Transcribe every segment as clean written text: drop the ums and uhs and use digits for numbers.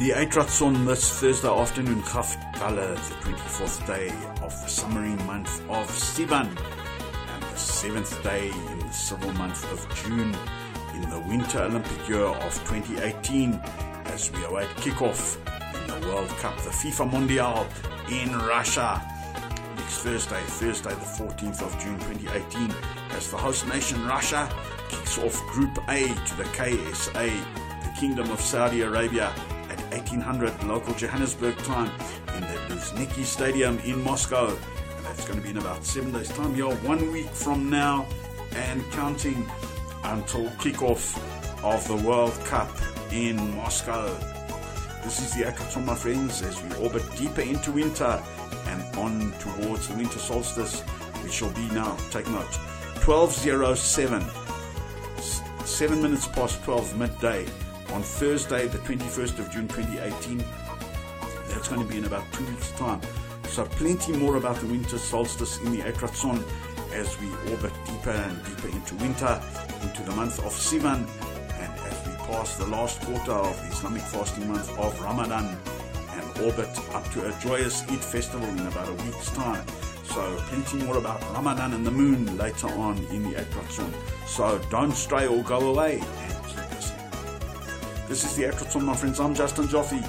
The Eitz Ratzon this Thursday afternoon, Joffe, the 24th day of the summery month of Sivan, and the 7th day in the civil month of June in the Winter Olympic year of 2018, as we await kickoff in the World Cup, the FIFA Mondial in Russia. Next Thursday, the 14th of June 2018, as the host nation Russia kicks off Group A to the KSA, the Kingdom of Saudi Arabia, at 1800 local Johannesburg time in the Luzhniki Stadium in Moscow. And that's going to be in about 7 days' time. You're 1 week from now and counting until kickoff of the World Cup in Moscow. This is the Eitz Ratzon, my friends, as we orbit deeper into winter and on towards the winter solstice, which shall be now, take note, 12:07, 7 minutes past 12 midday on Thursday, the 21st of June 2018. That's going to be in about 2 weeks' time. So plenty more about the winter solstice in the Eitz Ratzon as we orbit deeper and deeper into winter, into the month of Sivan, and as we pass the last quarter of the Islamic fasting month of Ramadan and orbit up to a joyous Eid festival in about a week's time. So plenty more about Ramadan and the moon later on in the Eitz Ratzon. So don't stray or go away and keep listening. This is the Eitz Ratzon, my friends. I'm Justin Joffe,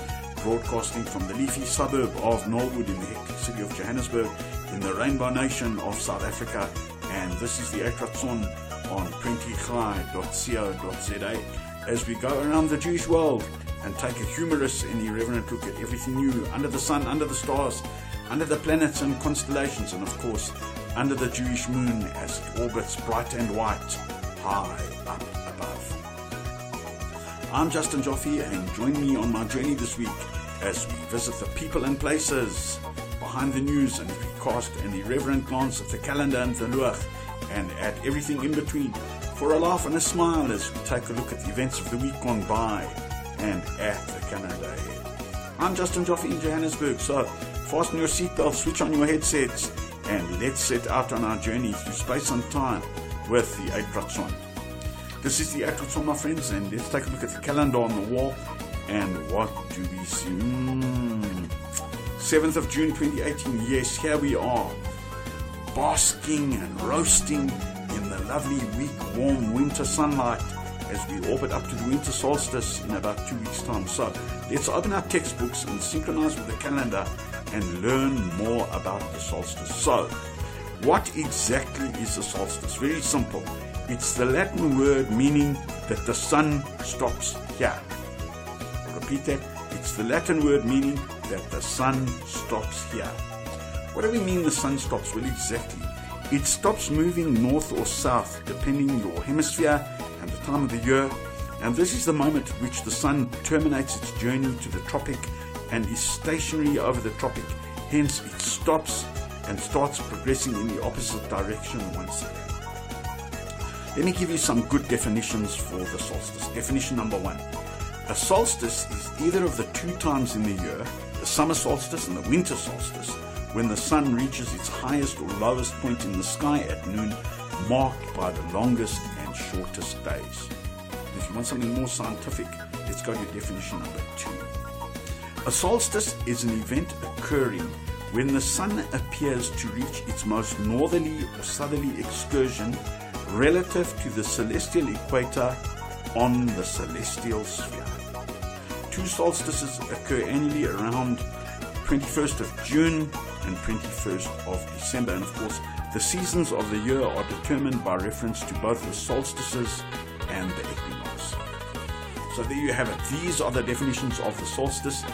broadcasting from the leafy suburb of Norwood in the hectic city of Johannesburg in the Rainbow Nation of South Africa. And this is the Eitz Ratzon on 20chai.co.za as we go around the Jewish world and take a humorous and irreverent look at everything new under the sun, under the stars, under the planets and constellations, and of course under the Jewish moon as it orbits bright and white high up above. I'm Justin Joffe, and join me on my journey this week as we visit the people and places behind the news, and we cast an irreverent glance at the calendar and the luach, and at everything in between, for a laugh and a smile as we take a look at the events of the week gone by and at the calendar. I'm Justin Joffe in Johannesburg, so fasten your seatbelts, switch on your headsets, and let's set out on our journey through space and time with the Eitz Ratzon. This is the Eitz Ratzon, my friends, and let's take a look at the calendar on the wall. And what do we see? 7th of June 2018, yes, here we are, basking and roasting in the lovely, weak, warm winter sunlight as we orbit up to the winter solstice in about 2 weeks' time. So let's open our textbooks and synchronize with the calendar and learn more about the solstice. So, what exactly is the solstice? Very simple. It's the Latin word meaning that the sun stops here. I'll repeat that. It's the Latin word meaning that the sun stops here. What do we mean the sun stops? Well, exactly. It stops moving north or south depending your hemisphere and the time of the year. And this is the moment at which the sun terminates its journey to the tropic and is stationary over the tropic. Hence, it stops and starts progressing in the opposite direction once again. Let me give you some good definitions for the solstice. Definition number 1. A solstice is either of the two times in the year, the summer solstice and the winter solstice, when the sun reaches its highest or lowest point in the sky at noon, marked by the longest and shortest days. If you want something more scientific, let's go to definition number 2. A solstice is an event occurring when the sun appears to reach its most northerly or southerly excursion relative to the celestial equator on the celestial sphere. 2 solstices occur annually around 21st of June and 21st of December, and of course the seasons of the year are determined by reference to both the solstices and the equinox. So there you have it. These are the definitions of the solstice.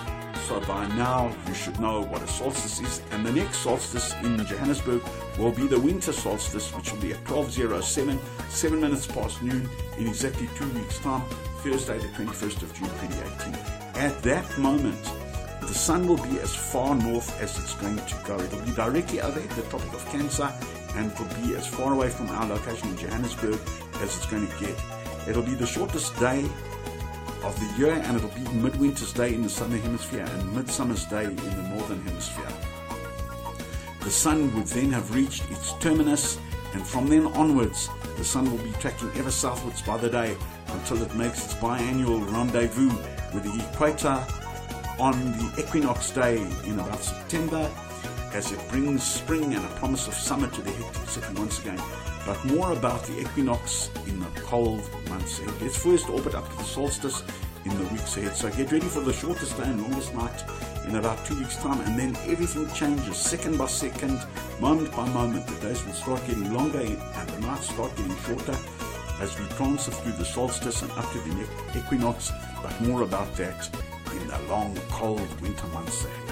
So by now you should know what a solstice is, and the next solstice in Johannesburg will be the winter solstice, which will be at 12:07, 7 minutes past noon in exactly 2 weeks' time, Thursday the 21st of June 2018. At that moment, the sun will be as far north as it's going to go. It will be directly over the Tropic of Cancer, and it will be as far away from our location in Johannesburg as it's going to get. It will be the shortest day of the year, and it will be midwinter's day in the southern hemisphere and midsummer's day in the northern hemisphere. The sun would then have reached its terminus, and from then onwards the sun will be tracking ever southwards by the day until it makes its biannual rendezvous with the equator on the equinox day in about September, as it brings spring and a promise of summer to the hectic city once again. But more about the equinox in the cold months ahead. Let's first orbit up to the solstice in the weeks ahead. So get ready for the shortest day and longest night in about 2 weeks' time, and then everything changes second by second, moment by moment. The days will start getting longer and the nights start getting shorter as we transit through the solstice and up to the equinox, but more about that in the long, cold winter months ahead.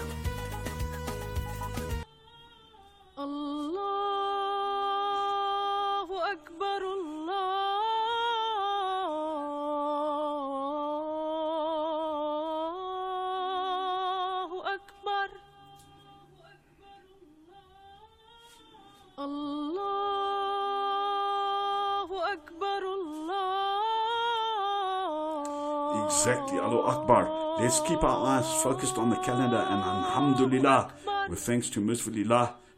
Exactly, Allahu Akbar. Let's keep our eyes focused on the calendar, and alhamdulillah, with thanks to merciful,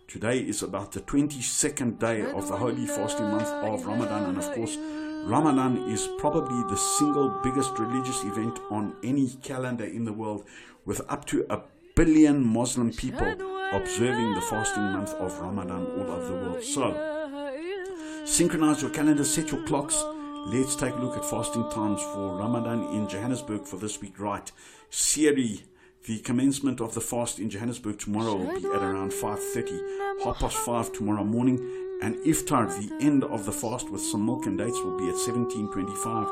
today is about the 22nd day of the holy fasting month of Ramadan. And of course, Ramadan is probably the single biggest religious event on any calendar in the world, with up to 1 billion Muslim people observing the fasting month of Ramadan all over the world. So, synchronize your calendar, set your clocks. Let's take a look at fasting times for Ramadan in Johannesburg for this week. Right, Siri, the commencement of the fast in Johannesburg tomorrow will be at around 5:30, 5:30 tomorrow morning. And Iftar, the end of the fast with some milk and dates, will be at 17:25,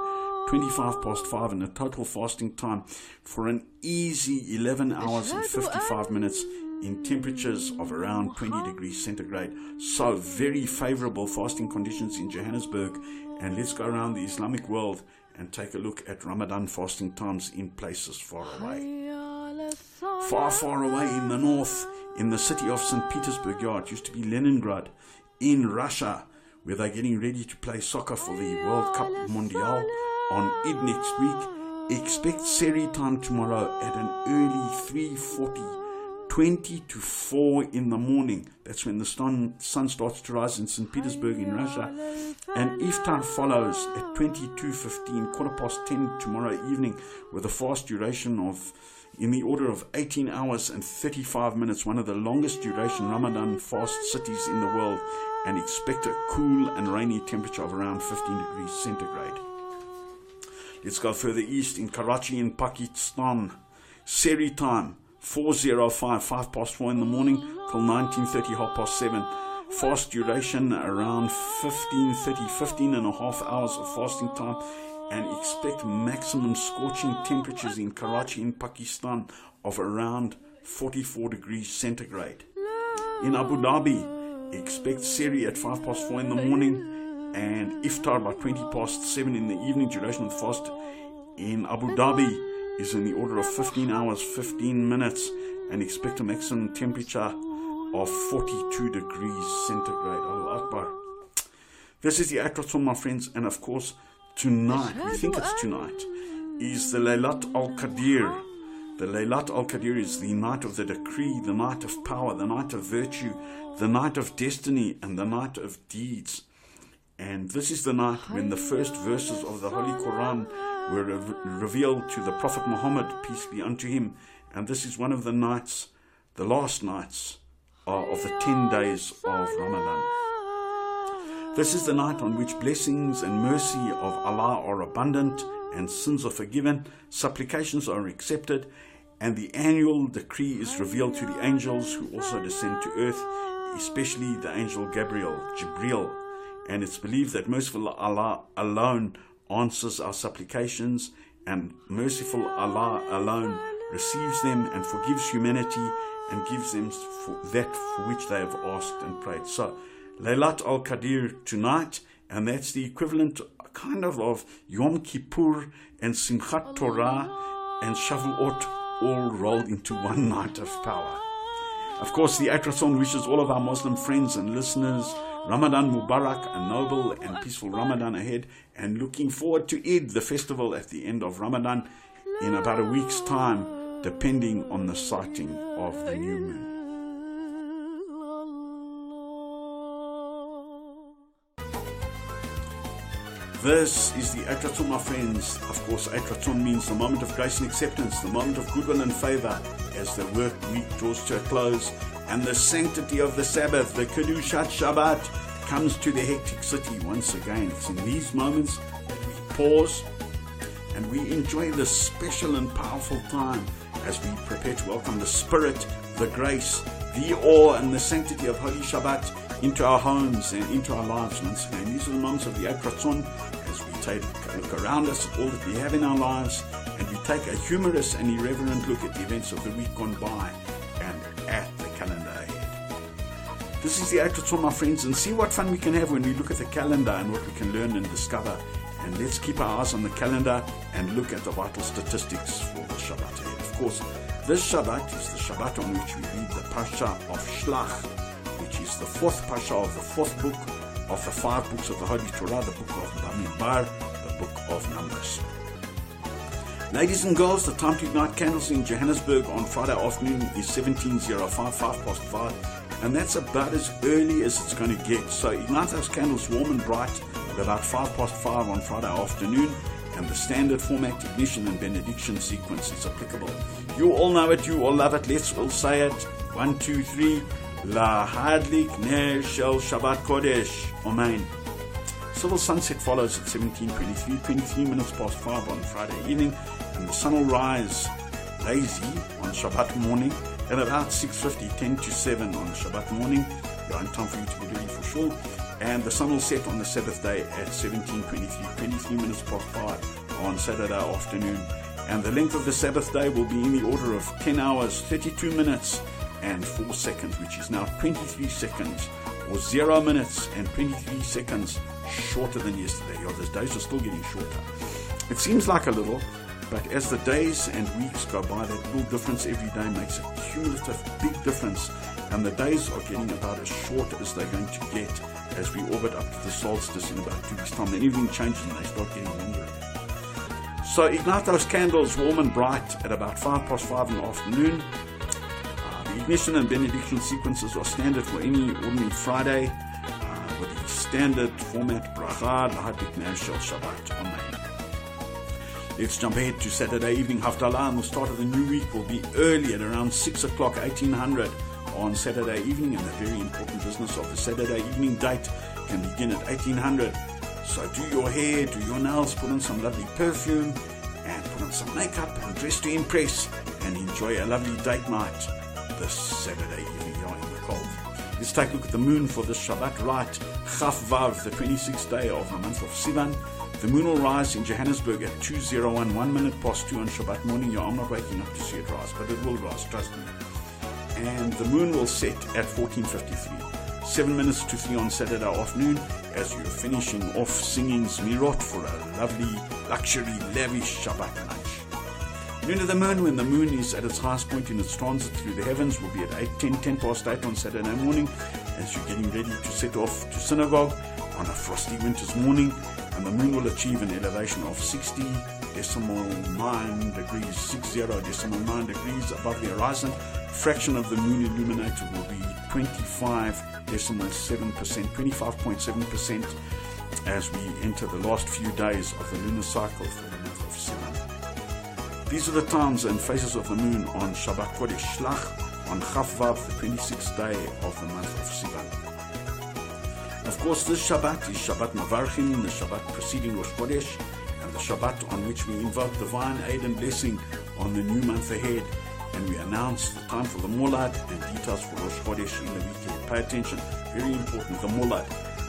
5:25, and a total fasting time for an easy 11 hours and 55 minutes in temperatures of around 20 degrees centigrade. So very favorable fasting conditions in Johannesburg. And let's go around the Islamic world and take a look at Ramadan fasting times in places far away. Far, far away in the north, in the city of St. Petersburg, it used to be Leningrad, in Russia, where they're getting ready to play soccer for the World Cup Mondial on Eid next week. Expect Seri time tomorrow at an early 3:40, 20 to 4 in the morning. That's when the sun starts to rise in St. Petersburg in Russia. And Iftar follows at 22:15, 10:15 tomorrow evening, with a fast duration of in the order of 18 hours and 35 minutes, one of the longest duration Ramadan fast cities in the world. And expect a cool and rainy temperature of around 15 degrees centigrade. Let's go further east in Karachi in Pakistan. Seri time, 4:05, 4:05 in the morning till 19:30, 7:30. Fast duration around 15 and a half hours of fasting time, and expect maximum scorching temperatures in Karachi in Pakistan of around 44 degrees centigrade. In Abu Dhabi, expect Seri at 4:05 in the morning and Iftar by 7:20 in the evening. Duration of the fast in Abu Dhabi is in the order of 15 hours, 15 minutes, and expect a maximum temperature of 42 degrees centigrade. Allahu Akbar. This is the Eitz Ratzon, my friends, and of course, tonight, we think it's tonight, is the Laylat al-Qadr. The Laylat al-Qadr is the night of the decree, the night of power, the night of virtue, the night of destiny, and the night of deeds. And this is the night when the first verses of the Holy Quran were revealed to the Prophet Muhammad, peace be unto him. And this is one of the nights, the last nights of the 10 days of Ramadan. This is the night on which blessings and mercy of Allah are abundant and sins are forgiven, supplications are accepted, and the annual decree is revealed to the angels who also descend to earth, especially the angel Jibril. And it's believed that merciful Allah alone answers our supplications, and merciful Allah alone receives them and forgives humanity and gives them that for which they have asked and prayed. So, Laylat al-Qadr tonight, and that's the equivalent kind of Yom Kippur and Simchat Torah and Shavuot all rolled into one night of power. Of course, the Eitz Ratzon wishes all of our Muslim friends and listeners Ramadan Mubarak, a noble and peaceful Ramadan ahead, and looking forward to Eid, the festival at the end of Ramadan, in about a week's time, depending on the sighting of the new moon. This is the Eitz Ratzon, my friends. Of course, Eitz Ratzon means the moment of grace and acceptance, the moment of goodwill and favor as the work week draws to a close, and the sanctity of the Sabbath, the Kedushat Shabbat, comes to the hectic city once again. It's in these moments that we pause and we enjoy this special and powerful time as we prepare to welcome the Spirit, the grace, the awe, and the sanctity of Holy Shabbat into our homes and into our lives once again. These are the moments of the Eitz Ratzon as we take a look around us at all that we have in our lives, and we take a humorous and irreverent look at the events of the week gone by and at the calendar ahead. This is the Eitz Ratzon, my friends, and see what fun we can have when we look at the calendar and what we can learn and discover. And let's keep our eyes on the calendar and look at the vital statistics for the Shabbat ahead. Of course, this Shabbat is the Shabbat on which we read the Pasha of Shlach, which is the fourth Pasha of the fourth book of the 5 books of the Holy Torah, the book of Bamidbar, the book of Numbers. Ladies and girls, the time to ignite candles in Johannesburg on Friday afternoon is 17:05, 5:05, and that's about as early as it's going to get. So ignite those candles warm and bright at about 5:05 on Friday afternoon, and the standard format ignition and benediction sequence is applicable. You all know it, you all love it. Let's all say it. 1, 2, 3. La Hadlik Ner Shel Shabbat Kodesh. Amen. Civil sunset follows at 17:23, 23 minutes past 5 on Friday evening, and the sun will rise lazy on Shabbat morning at about 6:50, 10 to 7 on Shabbat morning. You're in time for you to get ready for sure. And the sun will set on the Sabbath day at 17:23, 23 minutes past 5 on Saturday afternoon. And the length of the Sabbath day will be in the order of 10 hours, 32 minutes, and 4 seconds, which is now 23 seconds, or 0 minutes and 23 seconds shorter than yesterday. Those days are still getting shorter. It seems like a little, but as the days and weeks go by, that little difference every day makes a cumulative big difference, and the days are getting about as short as they're going to get as we orbit up to the solstice in about 2 weeks' time. Then everything changes and they start getting longer again. So ignite those candles warm and bright at about 5:05 in the afternoon. The ignition and benediction sequences are standard for any ordinary Friday, with the standard format bracha, lahadlik ner shel Shabbat. Amen. Let's jump ahead to Saturday evening Haftalah, and the start of the new week will be early at around 6 o'clock, 1800 on Saturday evening, and the very important business of the Saturday evening date can begin at 1800. So do your hair, do your nails, put on some lovely perfume, and put on some makeup, and dress to impress, and enjoy a lovely date night this Saturday evening in the cold. Let's take a look at the moon for this Shabbat right, Chaf Vav, the 26th day of the month of Sivan. The moon will rise in Johannesburg at 2:01, 1 minute past 2 on Shabbat morning. I'm not waking up to see it rise, but it will rise, trust me. And the moon will set at 14:53, 7 minutes to 3 on Saturday afternoon, as you're finishing off singing Zmirot for a lovely, luxury, lavish Shabbat lunch. Noon of the moon, when the moon is at its highest point in its transit through the heavens, will be at 10 past 8 on Saturday morning, as you're getting ready to set off to synagogue on a frosty winter's morning, and the moon will achieve an elevation of 60.9 degrees, 60.9 degrees above the horizon. Fraction of the moon illuminated will be 25.7%, 25.7%, as we enter the last few days of the lunar cycle for the month of Sivan. These are the times and phases of the moon on Shabbat Kodesh Shlach, on Chaf Vav, the 26th day of the month of Sivan. Of course, this Shabbat is Shabbat Mavarchim, the Shabbat preceding Rosh Chodesh, and the Shabbat on which we invoke divine aid and blessing on the new month ahead, and we announce the time for the Molad and details for Rosh Chodesh in the week ahead. Pay attention, very important, the Molad.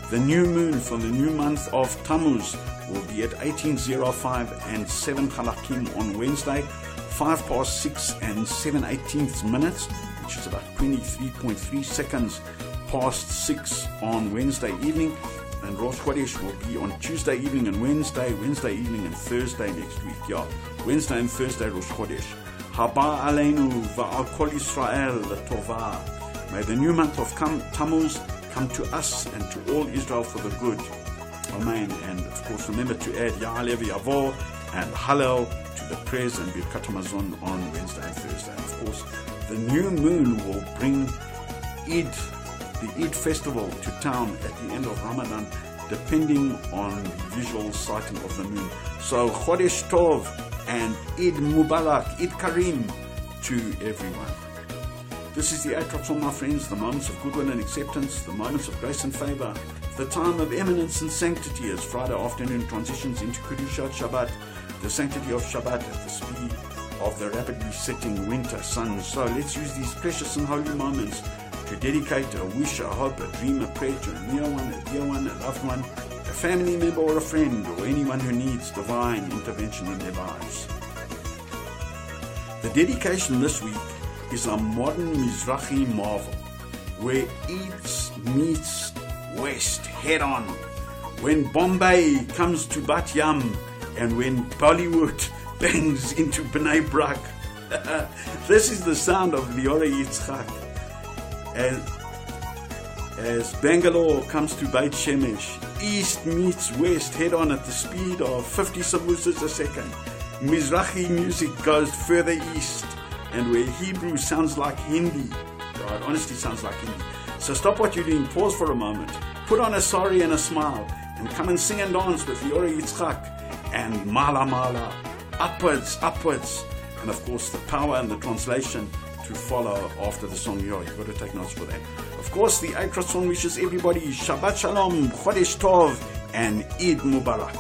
The new moon for the new month of Tammuz will be at 18:05 and 7 halakim on Wednesday, 5 past 6 and 7/18 minutes, which is about 23.3 seconds past 6 on Wednesday evening, and Rosh Chodesh will be on Tuesday evening and Wednesday evening and Thursday next week. Yeah, Wednesday and Thursday Rosh Chodesh. Haba Aleinu va'al kol Yisrael l'tova. May the new month of Tammuz come to us and to all Israel for the good. Amen. And of course, remember to add Ya'alev Yavo and Hallel to the prayers and Birkat Hamazon on Wednesday and Thursday. And of course, the new moon will bring the Eid festival to town at the end of Ramadan, depending on the visual sighting of the moon. So Chodesh Tov and Eid Mubarak, Eid Karim to everyone. This is the Eitz Ratzon, my friends, the moments of goodwill and acceptance, the moments of grace and favor, the time of eminence and sanctity as Friday afternoon transitions into Kedushat Shabbat, the sanctity of Shabbat at the speed of the rapidly setting winter sun. So let's use these precious and holy moments to dedicate a wish, a hope, a dream, a prayer to a near one, a dear one, a loved one, a family member or a friend, or anyone who needs divine intervention in their lives. The dedication this week is a modern Mizrahi marvel, where East meets West head on, when Bombay comes to Bat Yam, and when Bollywood bangs into Bnei Brak. This is the sound of Liora Yitzchak. As Bangalore comes to Beit Shemesh, East meets West head on at the speed of 50 samosas a second. Mizrahi music goes further east, and where Hebrew sounds like Hindi, it honestly sounds like Hindi. So stop what you're doing, pause for a moment, put on a sorry and a smile, and come and sing and dance with Liora Yitzchak and Mala Mala, upwards, upwards, and of course the power and the translation to follow after the song. You've got to take notes for that. Of course, the Eitz Ratzon wishes everybody Shabbat Shalom, Chodesh Tov, and Eid Mubarak.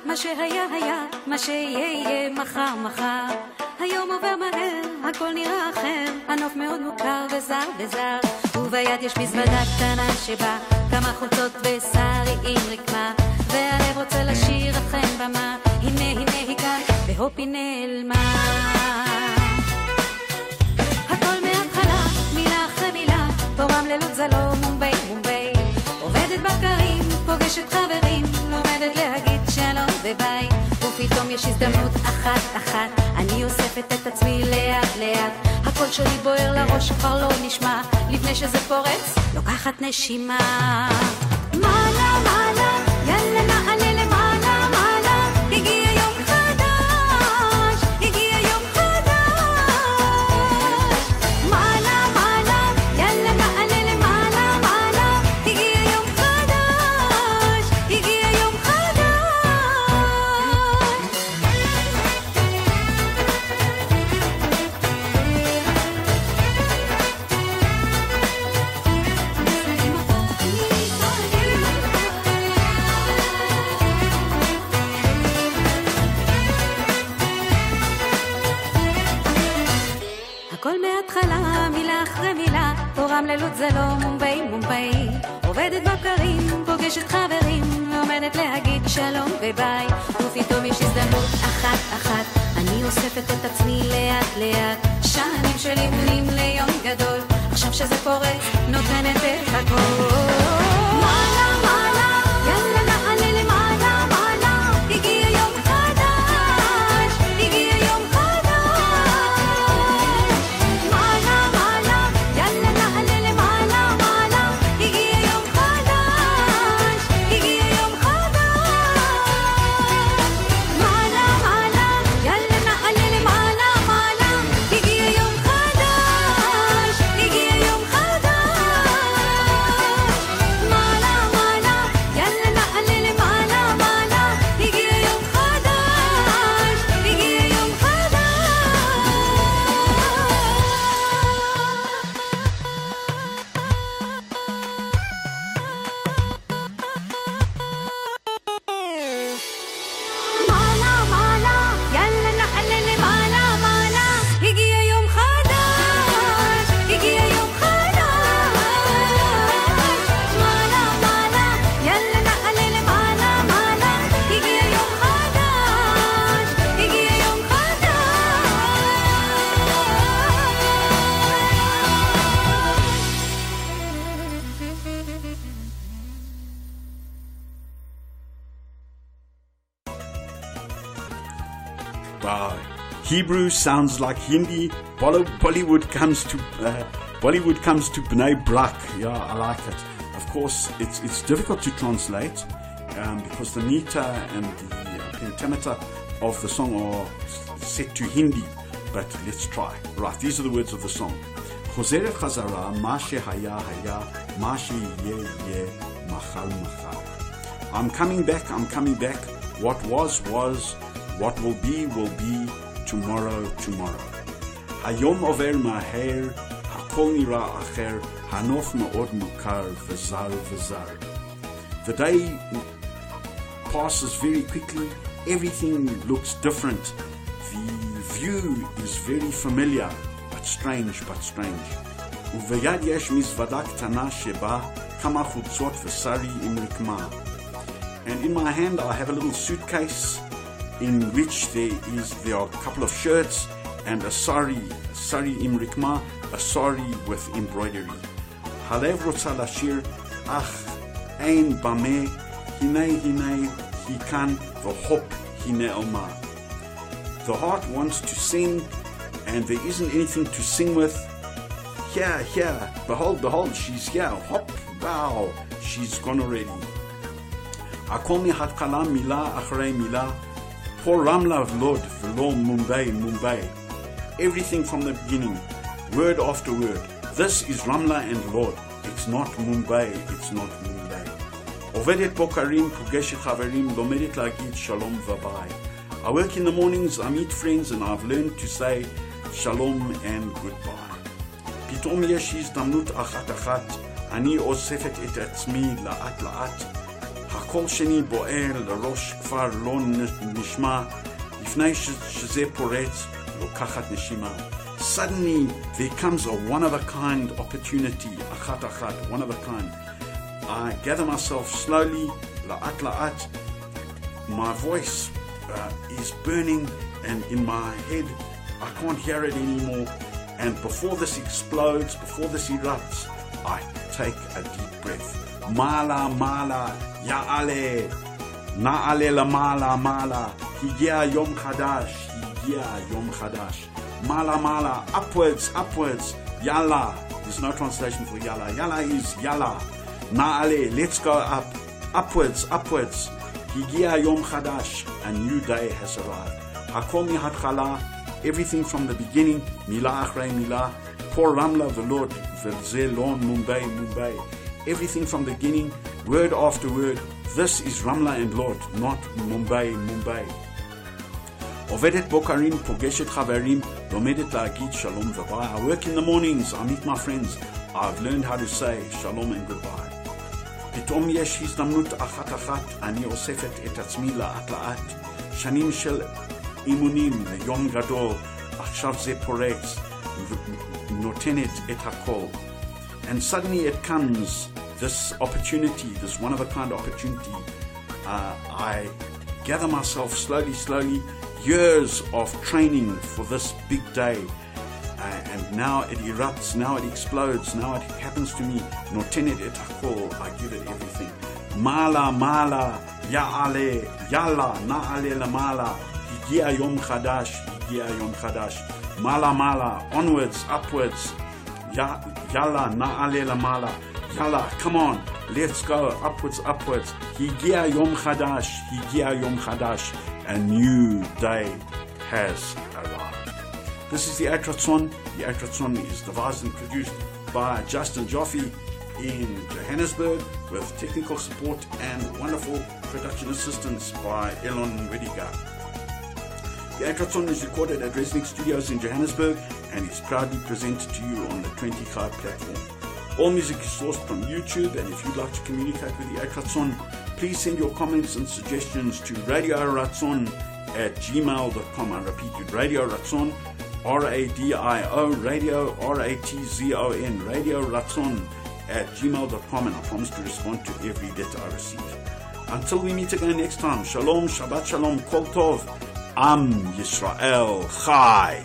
מה שהיה היה, מה שיהיה מחר מחר. היום עובר מהר, הכל נראה אחר, הנוף מאוד מוכר וזר וזר. וביד יש מזוודה קטנה שבה כמה חולצות ושרי עם רקמה, והלב רוצה לשיר אתכם במה, הנה הנה היא כאן, והופ היא נעלמה. הכל מההתחלה, מילה אחרי מילה, פה רמללות זה לא מומביי מומביי. עובדת בקרים, פוגשת חברים, לומדת להגיד שלום וביי, ופתאום יש הזדמנות אחת אחת, אני אוספת את עצמי לאט לאט, הקול שלי בוער לראש כבר לא נשמע, לפני שזה פורץ לוקחת נשימה. מעלה מעלה, יאללה נעלה למעלה מעלה, הגיע יום חדש, הגיע יום חדש. מעלה מעלה, יאללה נעלה למעלה מעלה, הגיע יום חדש, הגיע יום חדש. הכל מההתחלה, מילה אחרי מילה, פה רמללות זה לא מומביי מומביי. עובדת בקרים, פוגשת חברים, לומדת להגיד שלום וביי, ופתאום יש הזדמנות אחת אחת, אני אוספת את עצמי לאט לאט, שנים של אימונים ליום גדול, עכשיו שזה פורץ נותנת את הכל. מעלה מעלה, יאללה נעלה למעלה מעלה, הגיע יום חדש, הגיע יום Hebrew sounds like Hindi. Bollywood comes to Bnei Brak. Yeah, I like it. Of course, it's difficult to translate because the meter and the pentameter of the song are set to Hindi. But let's try. Right, these are the words of the song. Chozeret chazara, ma shehaya haya, ma sheyeh yeh, machal machal. I'm coming back. What was, what will be, tomorrow. Hayom over maher, hakol nira acher, hanof me'od mukar, v'zar. The day passes very quickly. Everything looks different. The view is very familiar, but strange. Uveyad yesh mizvada ktana sheba kama chutzot v'sari im rikma. And in my hand I have a little suitcase in which there are a couple of shirts and a sari im rikma, a sari with embroidery. Halev rotza lashir ach ein bameh hinei hikan v'hop hine elma. The heart wants to sing, and there isn't anything to sing with. Here, behold, she's here. Hop, wow, she's gone already. Hakol mihatkala mila achrei mila, por Ramla Lord, v'lo Mumbai. Everything from the beginning, word after word. This is Ramla and Lord. It's not Mumbai. Ovedet bokarim, pugeshet chaverim, lomedet lagid shalom v'bai. I work in the mornings, I meet friends, and I've learned to say shalom and goodbye. Pitom yesh הזדמנות אחת, אני אוספת את עצמי לאט. הקול שני בוער לראש כבר לא נשמע, לפני שזה פורץ, לוקחת נשימה. Suddenly there comes a one-of-a-kind opportunity, אחת, one of a kind. I gather myself slowly, la'at. My voice is burning, and in my head I can't hear it anymore. And before this explodes, before this erupts, I take a deep breath. Mala, ya'ale, na'ale la mala, higia yom chadash. Mala, upwards, yalla. There's no translation for yalla. Yalla is yalla. Na'ale, let's go up. Upwards. Higia yom chadash, a new day has arrived. Hakol mihatchala, everything from the beginning. Mila achrei mila, por Ramla v'lod, v'zelon Mumbai. Everything from the beginning, word after word. This is Ramla and Lord, not Mumbai. Ovedet bokarim, pogeshet chaverim, lomedet la'agid shalom v'bai. I work in the mornings, I meet my friends. I've learned how to say shalom and goodbye. פתאום יש הזדמנות אחת, אני אוספת את עצמי לאט. שנים של אימונים ליום גדול, עכשיו זה פורץ, נותנת את הכל. And suddenly it comes, this opportunity, this one-of-a-kind opportunity. I gather myself slowly, years of training for this big day. And now it erupts, now it explodes, now it happens to me. Notenet et hakol, I give it everything. Mala, ya'ale, yalla, na'ale la mala. Higia yom chadash. Mala, onwards, upwards. Yalla, na'ale la mala. Yalla, come on, let's go, upwards. Higia yom chadash. A new day has arrived. This is the Eitz Ratzon. The Eitz Ratzon is devised and produced by Justin Joffe in Johannesburg with technical support and wonderful production assistance by Elon Rediga. The Eitz Ratzon is recorded at Resnick Studios in Johannesburg and is proudly presented to you on the 20 Chai platform. All music is sourced from YouTube, and if you'd like to communicate with the Eitz Ratzon, please send your comments and suggestions to radioratzon@gmail.com. I repeat, radioratzon, RADIO, radio, RATZON, radioratzon@gmail.com, and I promise to respond to every letter I receive. Until we meet again next time, Shalom, Shabbat Shalom, Kol Tov, Am Yisrael Chai.